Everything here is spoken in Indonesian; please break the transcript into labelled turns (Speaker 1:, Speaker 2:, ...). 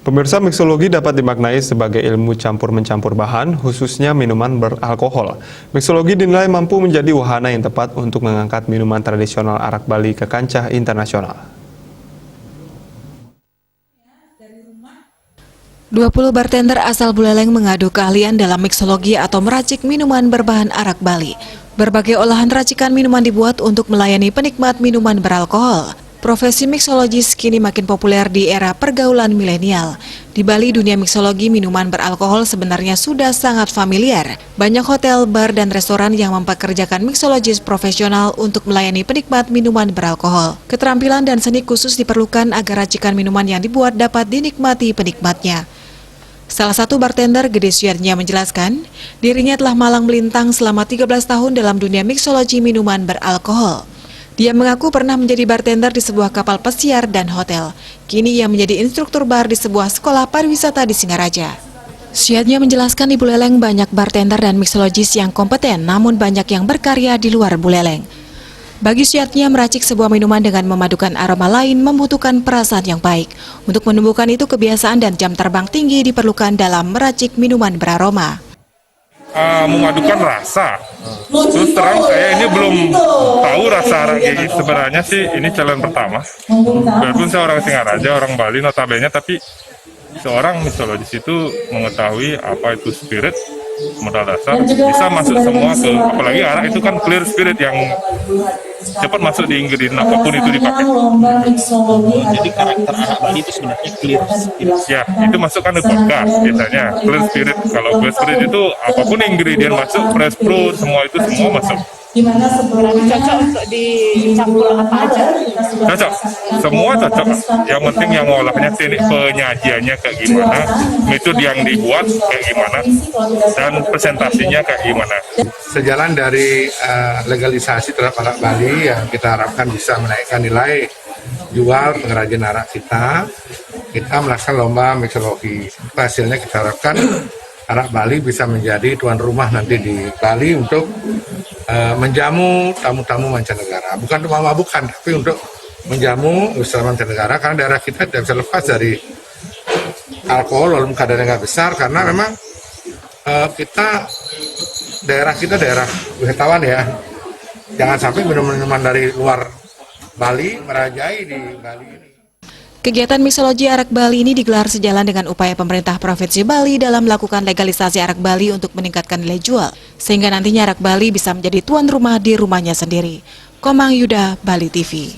Speaker 1: Pemirsa, miksologi dapat dimaknai sebagai ilmu campur-mencampur bahan, khususnya minuman beralkohol. Miksologi dinilai mampu menjadi wahana yang tepat untuk mengangkat minuman tradisional arak Bali ke kancah internasional.
Speaker 2: 20 bartender asal Buleleng mengadu keahlian dalam miksologi atau meracik minuman berbahan arak Bali. Berbagai olahan racikan minuman dibuat untuk melayani penikmat minuman beralkohol. Profesi miksologis kini makin populer di era pergaulan milenial. Di Bali, dunia miksologi minuman beralkohol sebenarnya sudah sangat familiar. Banyak hotel, bar, dan restoran yang mempekerjakan miksologis profesional untuk melayani penikmat minuman beralkohol. Keterampilan dan seni khusus diperlukan agar racikan minuman yang dibuat dapat dinikmati penikmatnya. Salah satu bartender, Gede Suyarnya, menjelaskan, dirinya telah malang melintang selama 13 tahun dalam dunia miksologi minuman beralkohol. Dia mengaku pernah menjadi bartender di sebuah kapal pesiar dan hotel. Kini ia menjadi instruktur bar di sebuah sekolah pariwisata di Singaraja. Suyarnya menjelaskan di Buleleng banyak bartender dan miksologis yang kompeten, namun banyak yang berkarya di luar Buleleng. Bagi Suyarnya, meracik sebuah minuman dengan memadukan aroma lain membutuhkan perasaan yang baik. Untuk menumbuhkan itu, kebiasaan dan jam terbang tinggi diperlukan dalam meracik minuman beraroma.
Speaker 3: Memadukan rasa. Terus terang saya ini belum tahu rasa arak gigi. Sebenarnya sih ini challenge pertama. Walaupun saya orang Singaraja, orang Bali notabene, tapi seorang miksologis itu mengetahui apa itu spirit, modal dasar, bisa masuk semua ke, apalagi arak itu kan clear spirit yang cepat masuk di ingredient apapun itu dipakai.
Speaker 4: Jadi karakter arak Bali itu sebenarnya clear spirit.
Speaker 3: Ya, itu masukkan ke vodka biasanya, clear spirit. Kalau clear spirit itu apapun ingredient masuk, fresh pro, semua itu semua masuk.
Speaker 5: Cocok untuk dicampur apa aja?
Speaker 3: Cocok, semua cocok. Yang penting yang ngolahnya, teknik penyajiannya kayak gimana, metode yang dibuat kayak gimana, dan presentasinya kayak gimana.
Speaker 6: Sejalan dari legalisasi terhadap arak Bali yang kita harapkan bisa menaikkan nilai jual pengrajin arak kita melaksanakan lomba miksologi. Hasilnya kita harapkan arak Bali bisa menjadi tuan rumah nanti di Bali untuk menjamu tamu-tamu mancanegara. Bukan untuk mabukkan, tapi untuk menjamu wisatawan mancanegara, karena daerah kita tidak bisa lepas dari alkohol walaupun kadarnya nggak besar, karena memang daerah kita daerah wisatawan ya. Jangan sampai minuman-minuman dari luar Bali merajai di Bali ini.
Speaker 2: Kegiatan miksologi arak Bali ini digelar sejalan dengan upaya pemerintah Provinsi Bali dalam melakukan legalisasi arak Bali untuk meningkatkan nilai jual, sehingga nantinya arak Bali bisa menjadi tuan rumah di rumahnya sendiri. Komang Yuda, Bali TV.